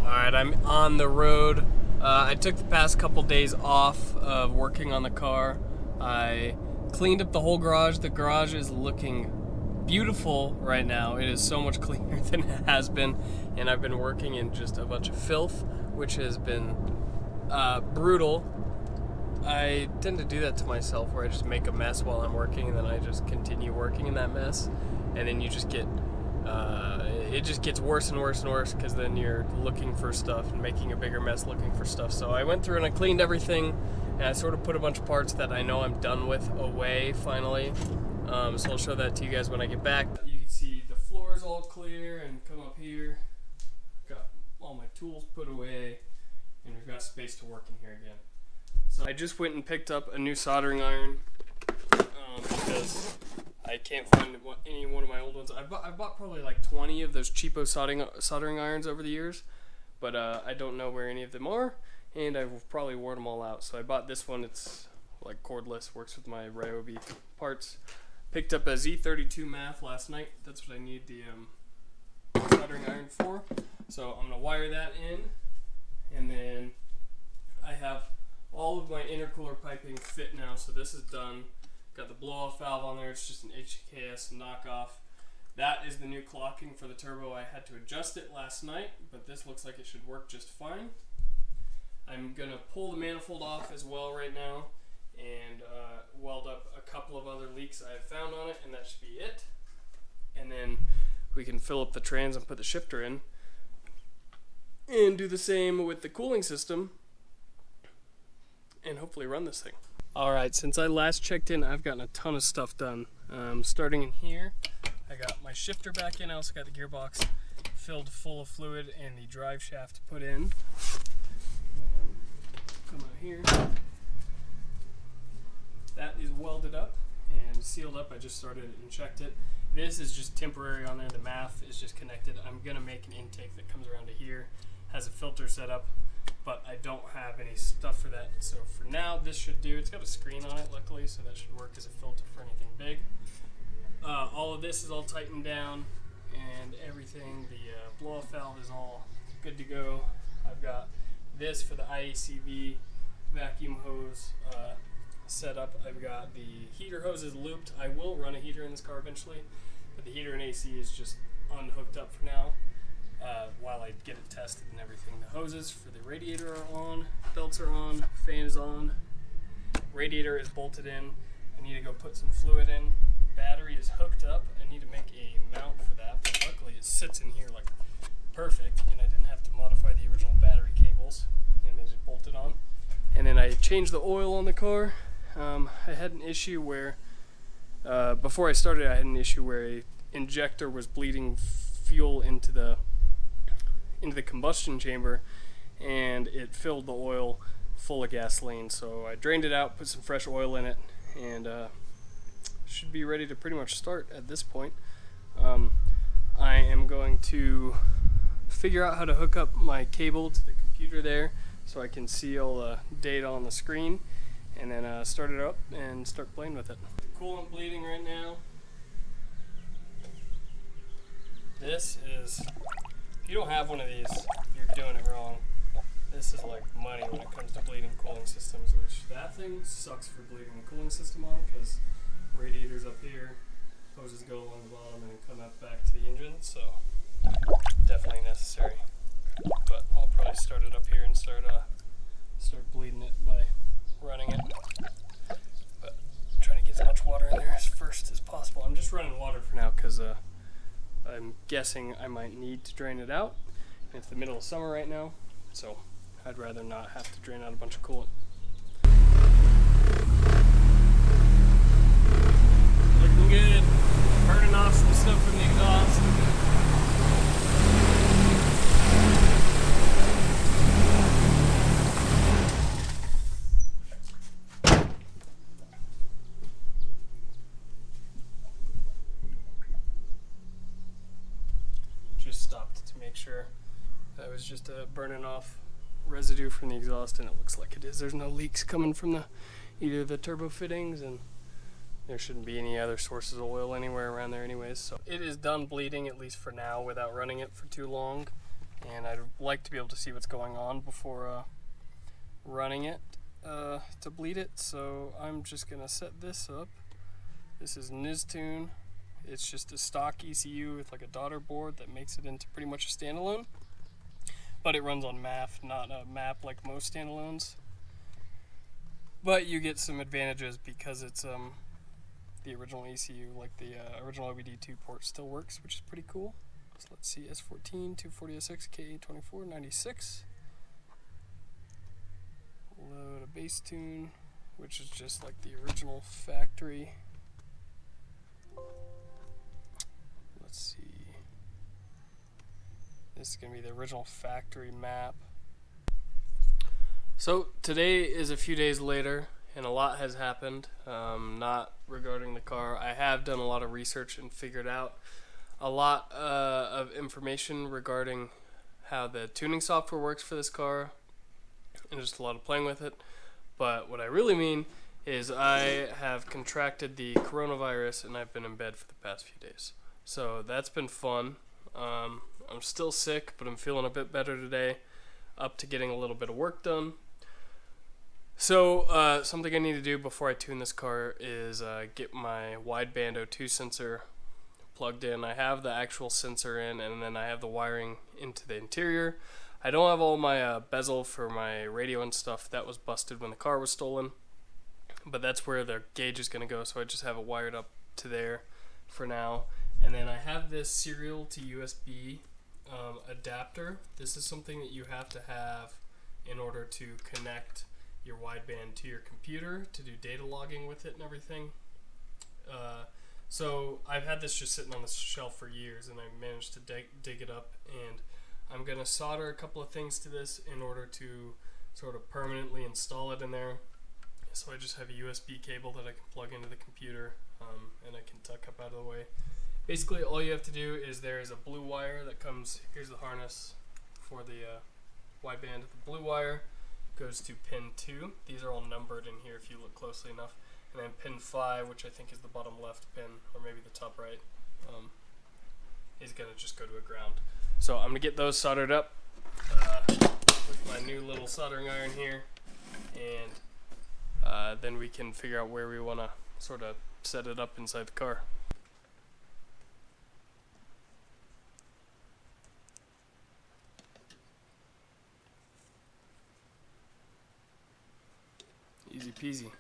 Alright, I'm on the road. I took the past couple days off of working on the car. I cleaned up the whole garage. The garage is looking beautiful right now. It is so much cleaner than it has been, and I've been working in just a bunch of filth, which has been brutal. I tend to do that to myself, where I just make a mess while I'm working, and then I just continue working in that mess, and then you just get it just gets worse and worse and worse, because then you're looking for stuff and making a bigger mess looking for stuff. So I went through and I cleaned everything, and I sort of put a bunch of parts that I know I'm done with away finally. So I'll show that to you guys when I get back. You can see the floor is all clear, and come up here, got all my tools put away, and we've got space to work in here again. So I just went and picked up a new soldering iron because I can't find any one of my old ones. I bought probably like 20 of those cheapo soldering irons over the years, but I don't know where any of them are, and I've probably worn them all out. So I bought this one. It's like cordless, works with my Ryobi parts. Picked up a Z32 math last night. That's what I need the soldering iron for. So I'm gonna wire that in, and then I have all of my intercooler piping fit now. So this is done. Got the blow-off valve on there. It's just an HKS knockoff. That is the new clocking for the turbo. I had to adjust it last night, but this looks like it should work just fine. I'm going to pull the manifold off as well right now and weld up a couple of other leaks I have found on it, and that should be it. And then we can fill up the trans and put the shifter in and do the same with the cooling system and hopefully run this thing. Alright, since I last checked in, I've gotten a ton of stuff done. Starting in here, I got my shifter back in. I also got the gearbox filled full of fluid and the drive shaft put in. Come out here. That is welded up and sealed up. I just started and checked it. This is just temporary on there. The math is just connected. I'm going to make an intake that comes around to here. Has a filter set up, but I don't have any stuff for that. So for now, this should do. It's got a screen on it, luckily, so that should work as a filter for anything big. All of this is all tightened down and everything. The blow-off valve is all good to go. I've got this for the IACV vacuum hose set up. I've got the heater hoses looped. I will run a heater in this car eventually, but the heater and AC is just unhooked up for now. While I get it tested and everything. The hoses for the radiator are on, belts are on, fan is on, radiator is bolted in. I need to go put some fluid in. Battery is hooked up. I need to make a mount for that, but luckily it sits in here like perfect, and I didn't have to modify the original battery cables, and they just bolted on. And then I changed the oil on the car. I had an issue where, before I started, I had an issue where a injector was bleeding fuel into the combustion chamber, and it filled the oil full of gasoline. So I drained it out, put some fresh oil in it, and should be ready to pretty much start at this point. I am going to figure out how to hook up my cable to the computer there so I can see all the data on the screen, and then start it up and start playing with it. Coolant bleeding right now. This is, if you don't have one of these, you're doing it wrong. This is like money when it comes to bleeding cooling systems, which that thing sucks for bleeding the cooling system on, because radiators up here, hoses go along the bottom and then come up back to the engine, so definitely necessary. But I'll probably start it up here and start bleeding it by running it. But I'm trying to get as much water in there as first as possible. I'm just running water for now because I'm guessing I might need to drain it out. It's the middle of summer right now, so I'd rather not have to drain out a bunch of coolant. Looking good. Burning off some stuff from the exhaust. Just stopped to make sure that was just burning off residue from the exhaust, and it looks like it is. There's no leaks coming from either the turbo fittings, and there shouldn't be any other sources of oil anywhere around there anyways. So it is done bleeding, at least for now, without running it for too long. and I'd like to be able to see what's going on before running it to bleed it. So I'm just gonna set this up. This is Niztune. It's just a stock ECU with like a daughter board that makes it into pretty much a standalone, but it runs on MAF, not a map like most standalones. But you get some advantages because it's the original ECU, like the original OBD2 port still works, which is pretty cool. So let's see, S14, 240SX, KA2496. Load a bass tune, which is just like the original factory. Let's see. This is going to be the original factory map. So today is a few days later, and a lot has happened, not regarding the car. I have done a lot of research and figured out a lot of information regarding how the tuning software works for this car, and just a lot of playing with it. But what I really mean is I have contracted the coronavirus, and I've been in bed for the past few days. So that's been fun. I'm still sick, but I'm feeling a bit better today, up to getting a little bit of work done. So something I need to do before I tune this car is get my wideband O2 sensor plugged in. I have the actual sensor in, and then I have the wiring into the interior. I don't have all my bezel for my radio and stuff. That was busted when the car was stolen, but that's where the gauge is going to go, so I just have it wired up to there for now. And then I have this serial to USB adapter. This is something that you have to have in order to connect your wideband to your computer to do data logging with it and everything. So I've had this just sitting on the shelf for years, and I managed to dig it up, and I'm going to solder a couple of things to this in order to sort of permanently install it in there. So I just have a USB cable that I can plug into the computer, and I can tuck up out of the way. Basically all you have to do is there is a blue wire that comes, here's the harness for the wideband. The blue wire goes to pin 2. These are all numbered in here if you look closely enough. And then pin 5, which I think is the bottom left pin, or maybe the top right, is going to just go to a ground. So I'm going to get those soldered up with my new little soldering iron here, and then we can figure out where we want to sort of set it up inside the car. Easy peasy.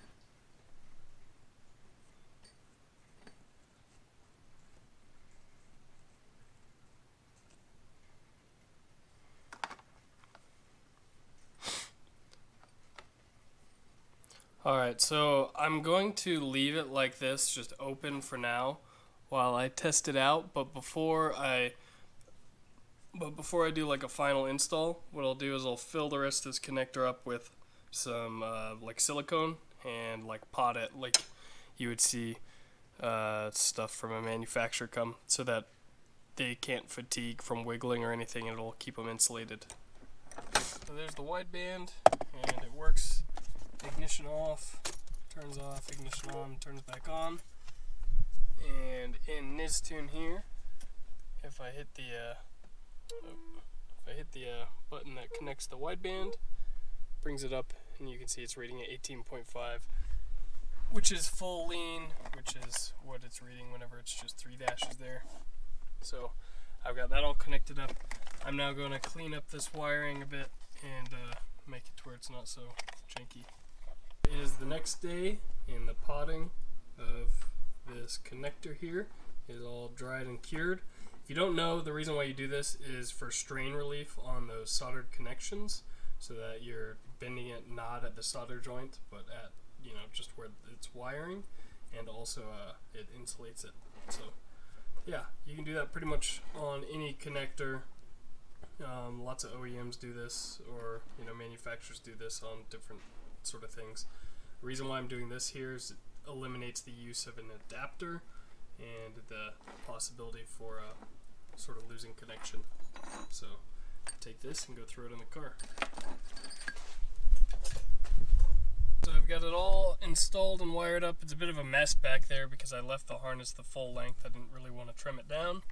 Alright, so I'm going to leave it like this, just open for now, while I test it out. But before I do like a final install, what I'll do is I'll fill the rest of this connector up with some like silicone and like pot it like you would see stuff from a manufacturer come, so that they can't fatigue from wiggling or anything, and it'll keep them insulated. So there's the wideband, and it works. Ignition off, turns off, ignition on, turns back on. And in Niztune here, if I hit the button that connects the wideband, brings it up, and you can see it's reading at 18.5, which is full lean, which is what it's reading whenever it's just 3 dashes there. So I've got that all connected up. I'm now going to clean up this wiring a bit and make it to where it's not so janky. It is the next day, and the potting of this connector here is all dried and cured. If you don't know, the reason why you do this is for strain relief on those soldered connections, so that you're bending it not at the solder joint, but at, you know, just where it's wiring, and also it insulates it. So yeah, you can do that pretty much on any connector. Lots of OEMs do this, or manufacturers do this on different sort of things. The reason why I'm doing this here is it eliminates the use of an adapter and the possibility for sort of losing connection. So take this and go throw it in the car. So I've got it all installed and wired up. It's a bit of a mess back there because I left the harness the full length. I didn't really want to trim it down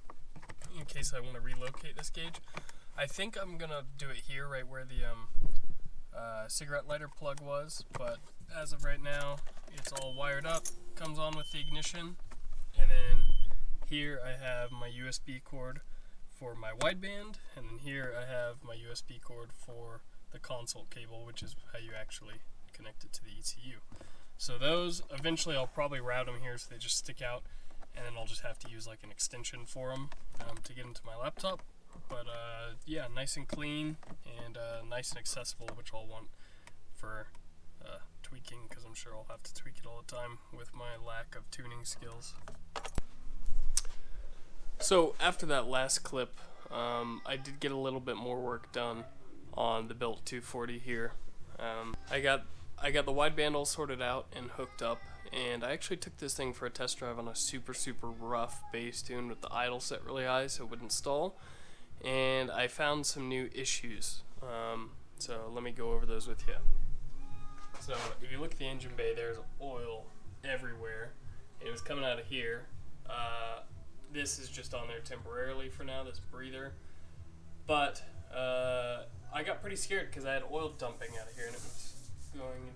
in case I want to relocate this gauge. I think I'm gonna do it here, right where the cigarette lighter plug was, but as of right now, it's all wired up, comes on with the ignition, and then here I have my USB cord for my wideband, and then here I have my USB cord for the console cable, which is how you actually connect it to the ECU. So those, eventually I'll probably route them here so they just stick out, and then I'll just have to use like an extension for them to get into my laptop. But yeah, nice and clean and nice and accessible, which I'll want for tweaking, because I'm sure I'll have to tweak it all the time with my lack of tuning skills. So after that last clip, I did get a little bit more work done on the Built 240 here. I got the wideband all sorted out and hooked up, and I actually took this thing for a test drive on a super rough bass tune with the idle set really high so it wouldn't stall, and I found some new issues. So let me go over those with you. So if you look at the engine bay, there's oil everywhere. It was coming out of here. This is just on there temporarily for now, this breather. But I got pretty scared because I had oil dumping out of here, and it was going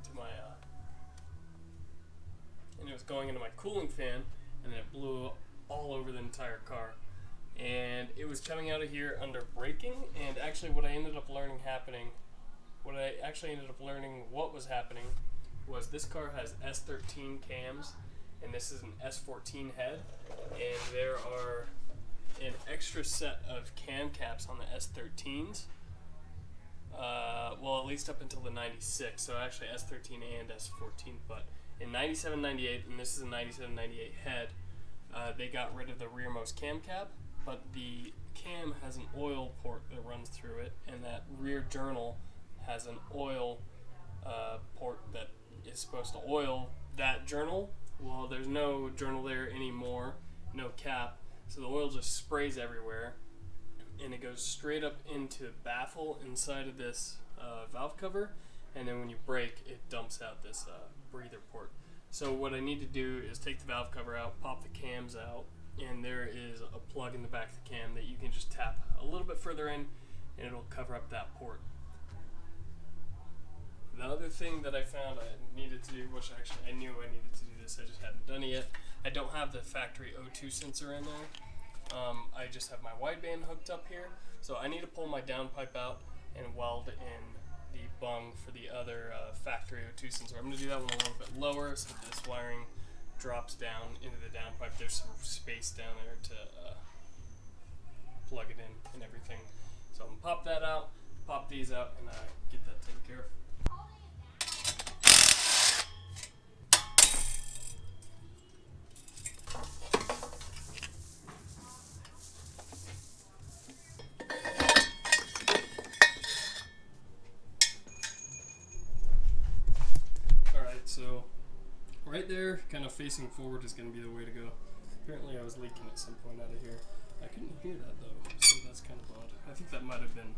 into my cooling fan, and then it blew all over the entire car. And it was coming out of here under braking, and actually what I ended up learning what was happening was this car has S13 cams, and this is an S14 head, and there are an extra set of cam caps on the S13s, well, at least up until the 96, so actually S13 and S14, but in 97, 98, and this is a 97, 98 head, they got rid of the rearmost cam cap, but the cam has an oil port that runs through it, and that rear journal has an oil port that is supposed to oil that journal. Well, there's no journal there anymore, no cap, so the oil just sprays everywhere, and it goes straight up into the baffle inside of this valve cover, and then when you brake, it dumps out this breather port. So what I need to do is take the valve cover out, pop the cams out, and there is a plug in the back of the cam that you can just tap a little bit further in, and it'll cover up that port. The other thing that I found I needed to do, which actually I knew I needed to do this, I just hadn't done it yet. I don't have the factory O2 sensor in there. I just have my wideband hooked up here, so I need to pull my downpipe out and weld in the bung for the other factory O2 sensor. I'm going to do that one a little bit lower so this wiring drops down into the downpipe. There's some space down there to plug it in and everything. So I'm going to pop that out, pop these out, and get that taken care of. So right there, kind of facing forward is going to be the way to go. Apparently I was leaking at some point out of here. I couldn't hear that though, so that's kind of odd. I think that might have been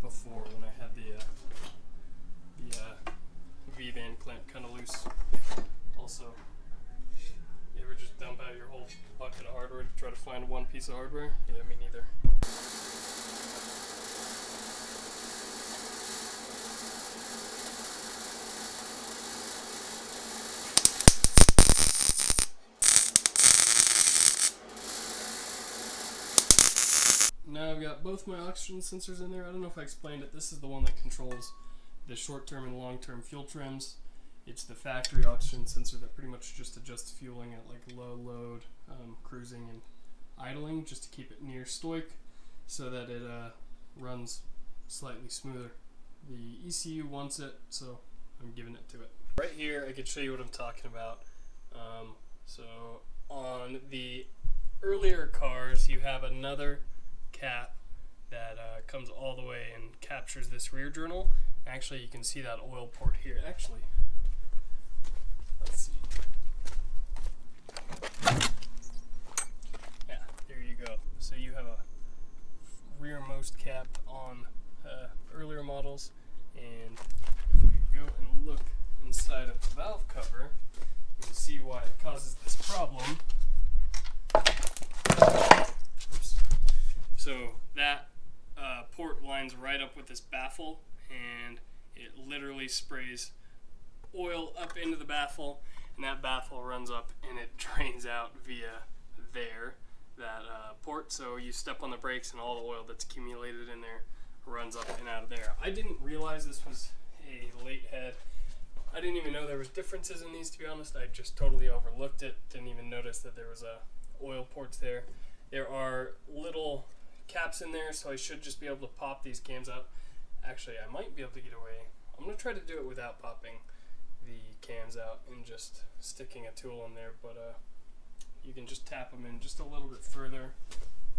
before when I had the V-band clamp kind of loose. Also, you ever just dump out your whole bucket of hardware to try to find one piece of hardware? Yeah, me neither. Now I've got both my oxygen sensors in there. I don't know if I explained it. This is the one that controls the short-term and long-term fuel trims. It's the factory oxygen sensor that pretty much just adjusts fueling at like low load, cruising and idling, just to keep it near stoic so that it runs slightly smoother. The ECU wants it, so I'm giving it to it. Right here I can show you what I'm talking about. So on the earlier cars you have another cap that comes all the way and captures this rear journal. Actually, you can see that oil port here. Actually, let's see. Yeah, there you go. So you have a rearmost cap on earlier models, and if we go and look inside of the valve cover, you can see why it causes this problem. So that port lines right up with this baffle, and it literally sprays oil up into the baffle, and that baffle runs up and it drains out via that port. So you step on the brakes and all the oil that's accumulated in there runs up and out of there. I didn't realize this was a late head. I didn't even know there was differences in these, to be honest. I just totally overlooked it. Didn't even notice that there was oil ports there. There are little caps in there, so I should just be able to pop these cams out. Actually, I might be able to get away. I'm going to try to do it without popping the cams out and just sticking a tool in there, but you can just tap them in just a little bit further.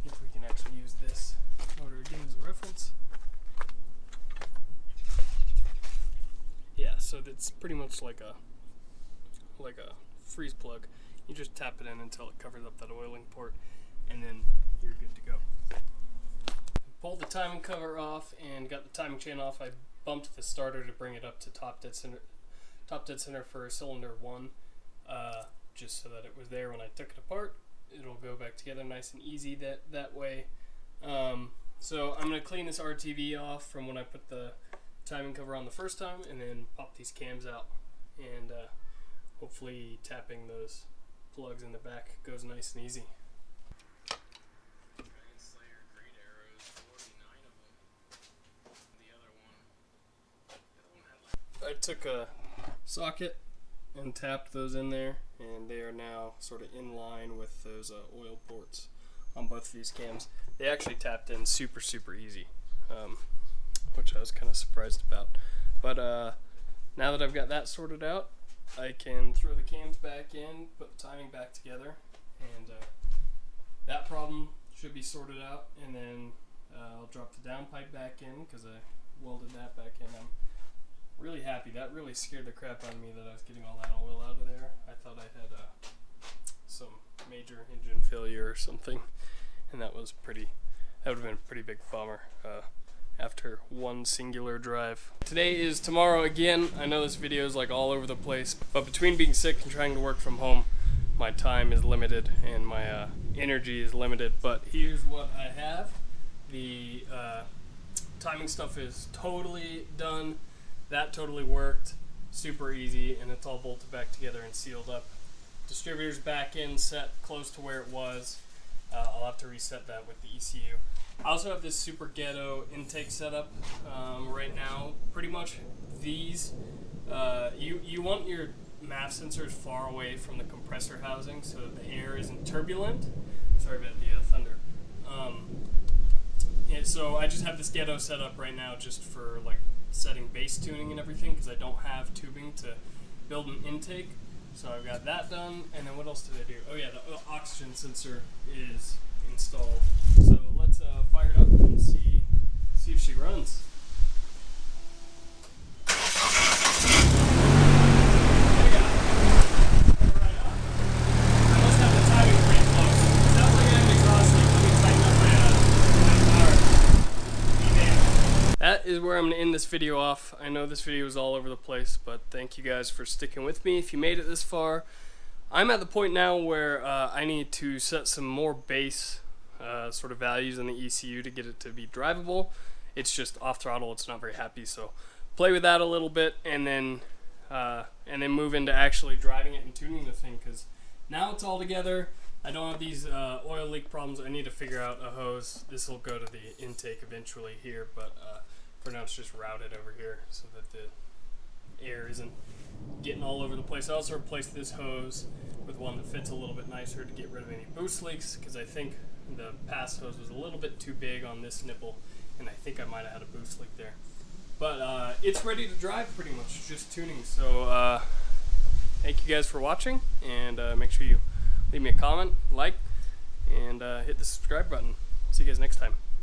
If we can actually use this motor again as a reference. Yeah, so it's pretty much like a freeze plug. You just tap it in until it covers up that oiling port, and then you're good to go. Pulled the timing cover off and got the timing chain off. I bumped the starter to bring it up to top dead center for cylinder 1, just so that it was there when I took it apart. It'll go back together nice and easy that way. So I'm going to clean this RTV off from when I put the timing cover on the first time, and then pop these cams out, and hopefully tapping those plugs in the back goes nice and easy. I took a socket and tapped those in there, and they are now sort of in line with those oil ports on both of these cams. They actually tapped in super easy, which I was kind of surprised about. But now that I've got that sorted out, I can throw the cams back in, put the timing back together, and that problem should be sorted out. And then I'll drop the downpipe back in because I welded that back in. I'm really happy. That really scared the crap out of me that I was getting all that oil out of there. I thought I had some major engine failure or something, and that would have been a pretty big bummer after one singular drive. Today is tomorrow again. I know this video is like all over the place, but between being sick and trying to work from home, my time is limited and my energy is limited. But here's what I have. The timing stuff is totally done. That totally worked, super easy, and it's all bolted back together and sealed up. Distributor's back in, set close to where it was. I'll have to reset that with the ECU. I also have this super ghetto intake setup right now. Pretty much these, you want your MAF sensors far away from the compressor housing so that the air isn't turbulent. Sorry about the thunder. And so I just have this ghetto set up right now just for like setting bass tuning and everything, because I don't have tubing to build an intake. So I've got that done, and then what else did I do? Oh yeah, the oxygen sensor is installed. So let's fire it up and see if she runs. That is where I'm going to end this video off. I know this video is all over the place, but thank you guys for sticking with me if you made it this far. I'm at the point now where I need to set some more base sort of values in the ECU to get it to be drivable. It's just off throttle, it's not very happy, so play with that a little bit, and then move into actually driving it and tuning the thing, because now it's all together. I don't have these oil leak problems. I need to figure out a hose. This will go to the intake eventually here, but for now it's just routed over here so that the air isn't getting all over the place. I also replaced this hose with one that fits a little bit nicer to get rid of any boost leaks, because I think the past hose was a little bit too big on this nipple, and I think I might have had a boost leak there. But it's ready to drive pretty much, just tuning. So thank you guys for watching, and make sure you leave me a comment, like, and hit the subscribe button. See you guys next time.